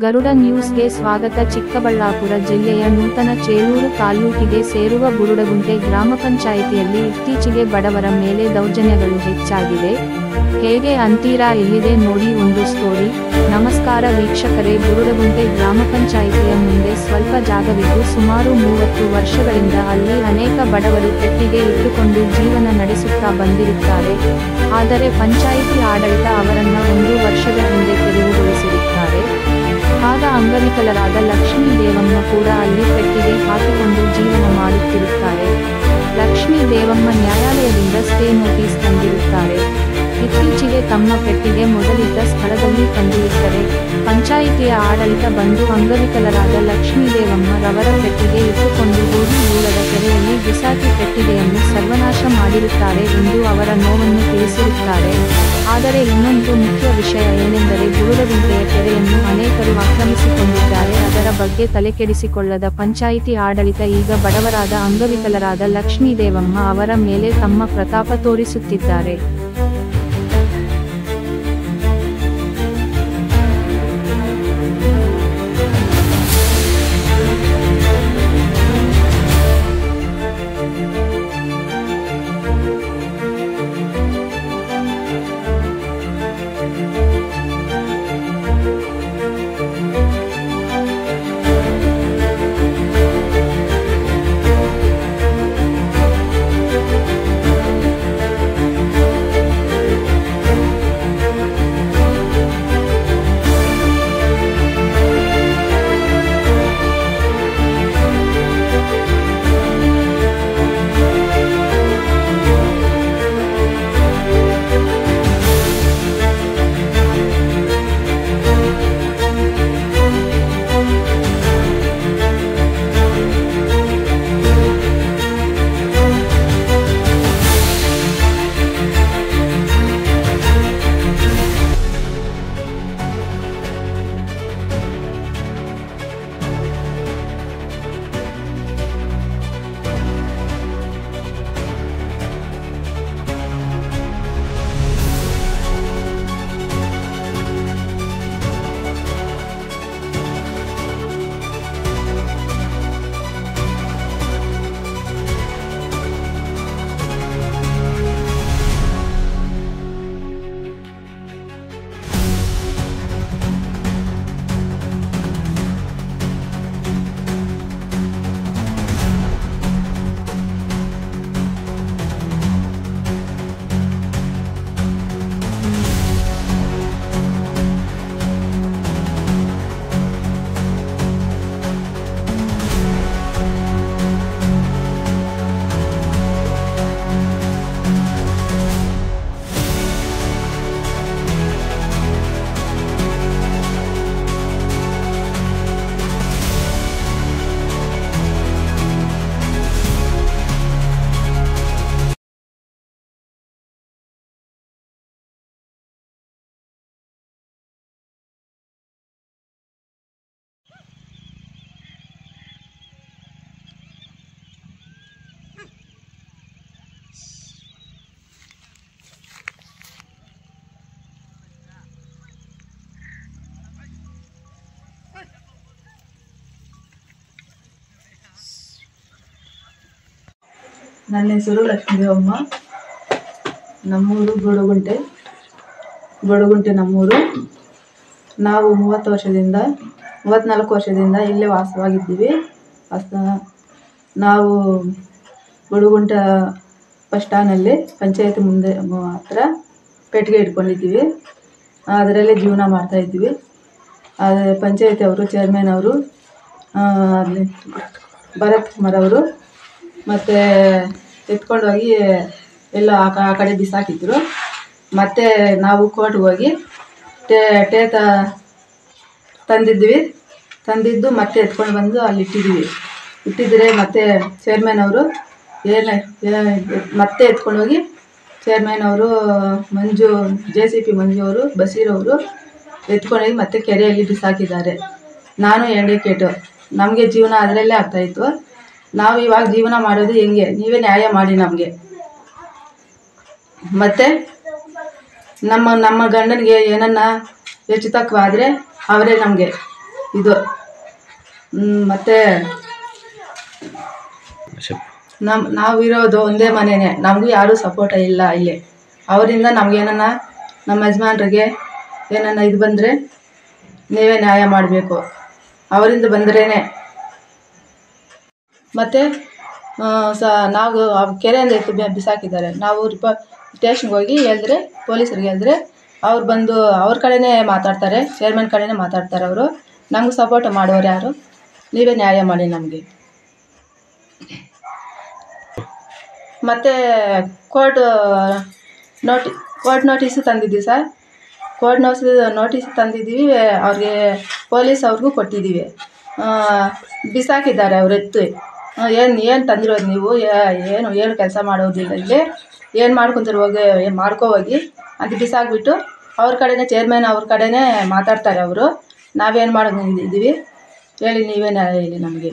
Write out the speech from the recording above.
ಗರುಡ ನ್ಯೂಸ್ಗೆ ಸ್ವಾಗತ. ಚಿಕ್ಕಬಳ್ಳಾಪುರ ಜಿಲ್ಲೆಯ ನೂತನ ಚೇಳೂರು ತಾಲ್ಲೂಕಿಗೆ ಸೇರುವ ಬುರುಡಗುಂಟೆ ಗ್ರಾಮ ಪಂಚಾಯಿತಿಯಲ್ಲಿ ಇತ್ತೀಚೆಗೆ ಬಡವರ ಮೇಲೆ ದೌರ್ಜನ್ಯಗಳು ಹೆಚ್ಚಾಗಿದೆ. ಹೇಗೆ ಅಂತೀರಾ? ಇಲ್ಲಿದೆ ನೋಡಿ ಒಂದು ಸ್ಟೋರಿ. ನಮಸ್ಕಾರ ವೀಕ್ಷಕರೇ, ಬುರುಡಗುಂಟೆ ಗ್ರಾಮ ಪಂಚಾಯಿತಿಯ ಮುಂದೆ ಸ್ವಲ್ಪ ಜಾಗವಿದ್ದು ಸುಮಾರು 30 ವರ್ಷಗಳಿಂದ ಅಲ್ಲಿ ಅನೇಕ ಬಡವರು ಪೆಟ್ಟಿಗೆ ಇಟ್ಟುಕೊಂಡು ಜೀವನ ನಡೆಸುತ್ತಾ ಬಂದಿರುತ್ತಾರೆ. ಆದರೆ ಪಂಚಾಯಿತಿ ಆಡಳಿತ ಅವರನ್ನ 1 ವರ್ಷದ ಹಿಂದೆ ತೆರವುಗೊಳಿಸಿರುತ್ತಾರೆ. ಆಗ ಅಂಗವಿಕಲರಾದ ಲಕ್ಷ್ಮೀ ದೇವಮ್ಮ ಕೂಡ ಅಲ್ಲಿ ಪೆಟ್ಟಿಗೆ ಹಾಕಿಕೊಂಡು ಜೀವನ ಮಾಡುತ್ತಿರುತ್ತಾರೆ. ಲಕ್ಷ್ಮೀ ದೇವಮ್ಮ ನ್ಯಾಯಾಲಯದಿಂದ ಸ್ಟೇ ನೋಟಿಸ್ ತಂದಿರುತ್ತಾರೆ. ಇತ್ತೀಚೆಗೆ ತಮ್ಮ ಪೆಟ್ಟಿಗೆ ಮೊದಲಿದ್ದ ಸ್ಥಳದಲ್ಲಿ ತಂದಿರುತ್ತಾರೆ. ಪಂಚಾಯಿತಿಯ ಆಡಳಿತ ಬಂದು ಅಂಗವಿಕಲರಾದ ಲಕ್ಷ್ಮೀ ದೇವಮ್ಮ ರವರ ಪೆಟ್ಟಿಗೆ ಇಟ್ಟುಕೊಂಡು ಹೋಗಿ ಮೂಲದ ಕೆರೆಯಲ್ಲಿ ಬಿಸಾಕಿ ಪೆಟ್ಟಿಗೆಯನ್ನು ಸರ್ವನಾಶ ಮಾಡಿರುತ್ತಾರೆ ಎಂದು ಅವರ ನೋವನ್ನು ತಿಳಿಸಿರುತ್ತಾರೆ. ಆದರೆ ಇನ್ನೊಂದು ಮುಖ್ಯ ವಿಷಯ ಏನೆಂದರೆ ಬುರುಡಗುಂಟೆಯ ಕೆರೆಯನ್ನು ಅನೇಕರು ಆಕ್ರಮಿಸಿಕೊಂಡಿದ್ದಾರೆ. ಅದರ ಬಗ್ಗೆ ತಲೆಕೆಡಿಸಿಕೊಳ್ಳದ ಪಂಚಾಯಿತಿ ಆಡಳಿತ ಈಗ ಬಡವರಾದ ಅಂಗವಿಕಲರಾದ ಲಕ್ಷ್ಮೀ ದೇವಮ್ಮ ಅವರ ಮೇಲೆ ತಮ್ಮ ಪ್ರತಾಪ ತೋರಿಸುತ್ತಿದ್ದಾರೆ. ನನ್ನ ಹೆಸರು ಲಕ್ಷ್ಮೀ ದೇವಮ್ಮ. ನಮ್ಮೂರು ಬುರುಡಗುಂಟೆ ನಮ್ಮೂರು. ನಾವು 34 ವರ್ಷದಿಂದ ಇಲ್ಲೇ ವಾಸವಾಗಿದ್ದೀವಿ. ನಾವು ಬುರುಡಗುಂಟೆ ಬಸ್ ಸ್ಟ್ಯಾಂಡಲ್ಲಿ ಪಂಚಾಯತಿ ಮುಂದೆ ಹತ್ರ ಪೆಟ್ಟಿಗೆ ಇಟ್ಕೊಂಡಿದ್ದೀವಿ. ಅದರಲ್ಲೇ ಜೀವನ ಮಾಡ್ತಾಯಿದ್ದೀವಿ. ಆದರೆ ಪಂಚಾಯತಿ ಅವರು ಚೇರ್ಮನ್ ಅವರು ಅಲ್ಲಿ ಭರತ್ ಕುಮಾರ್ ಅವರು ಮತ್ತು ಎತ್ಕೊಂಡೋಗಿ ಎಲ್ಲ ಆ ಕಡೆ ಬಿಸಾಕಿದ್ರು. ಮತ್ತು ನಾವು ಕೋರ್ಟ್ಗೆ ಹೋಗಿ ತಂದಿದ್ದು ಮತ್ತೆ ಎತ್ಕೊಂಡು ಬಂದು ಅಲ್ಲಿ ಇಟ್ಟಿದ್ದರೆ ಮತ್ತೆ ಚೇರ್ಮನ್ ಅವರು ಮತ್ತೆ ಎತ್ಕೊಂಡೋಗಿ ಚೇರ್ಮನ್ ಅವರು JCP ಮಂಜು ಅವರು ಬಸೀರ್ ಅವರು ಎತ್ಕೊಂಡೋಗಿ ಮತ್ತೆ ಕೆರೆಯಲ್ಲಿ ಬಿಸಾಕಿದ್ದಾರೆ. ನಾನು ಹ್ಯಾಂಡಿಕೇಟು, ನಮಗೆ ಜೀವನ ಅದರಲ್ಲೇ ಆಗ್ತಾಯಿತ್ತು. ನಾವು ಇವಾಗ ಜೀವನ ಮಾಡೋದು ಹೆಂಗೆ? ನೀವೇ ನ್ಯಾಯ ಮಾಡಿ ನಮಗೆ. ಮತ್ತು ನಮ್ಮ ಗಂಡನಿಗೆ ಏನನ್ನ ಹೆಚ್ಚು ತಕ್ಕವಾದರೆ ಅವರೇ ನಮಗೆ ಇದು ಮತ್ತು ನಾವಿರೋದು ಒಂದೇ ಮನೆಯೇ, ನಮಗೂ ಯಾರೂ ಸಪೋರ್ಟ ಇಲ್ಲ ಇಲ್ಲಿ. ಅವರಿಂದ ನಮಗೇನನ್ನ ನಮ್ಮ ಯಜಮಾನ್ರಿಗೆ ಏನನ್ನ ಇದು ಬಂದರೆ ನೀವೇ ನ್ಯಾಯ ಮಾಡಬೇಕು, ಅವರಿಂದ ಬಂದ್ರೇ. ಮತ್ತು ನಾವು ಕೆರೆಯಿಂದ ಎತ್ತು ಬಿಸಾಕಿದ್ದಾರೆ. ನಾವು ಸ್ಟೇಷನ್ಗೆ ಹೋಗಿ ಹೇಳಿದ್ರೆ, ಪೊಲೀಸರಿಗೆ ಹೇಳಿದ್ರೆ ಅವ್ರು ಬಂದು ಅವ್ರ ಕಡೆನೇ ಮಾತಾಡ್ತಾರೆ, ಚೇರ್ಮನ್ ಕಡೆನೇ ಮಾತಾಡ್ತಾರೆ. ಅವರು ನಮ್ಗೆ ಸಪೋರ್ಟ್ ಮಾಡೋರು ಯಾರು? ನೀವೇ ನ್ಯಾಯ ಮಾಡಿ ನಮಗೆ. ಮತ್ತು ಕೋರ್ಟ್ ನೋಟಿಸು ತಂದಿದ್ದೀವಿ ಸರ್. ಕೋರ್ಟ್ ನೋಟಿಸ್ ತಂದಿದ್ದೀವಿ. ಅವ್ರಿಗೆ ಪೊಲೀಸ್ ಅವ್ರಿಗೂ ಕೊಟ್ಟಿದ್ದೀವಿ. ಬಿಸಾಕಿದ್ದಾರೆ ಅವ್ರು ಎತ್ತು. ಏನು ತಂದಿರೋದು ನೀವು? ಏನು ಕೆಲಸ ಮಾಡೋದಿಲ್ಲ ಇಲ್ಲಿ, ಏನು ಮಾಡ್ಕೊತಾರೆ ಹೋಗಿ, ಮಾಡ್ಕೊ ಹೋಗಿ ಅಂತ ಬಿಸಾಕ್ಬಿಟ್ಟು ಅವ್ರ ಕಡೆನೇ, ಚೇರ್ಮನ್ ಅವ್ರ ಕಡೆನೇ ಮಾತಾಡ್ತಾರೆ ಅವರು. ನಾವೇನು ಮಾಡೋದಿದ್ದೀವಿ ಹೇಳಿ, ನೀವೇ ನ್ಯಾಯ ಹೇಳಿ ನಮಗೆ.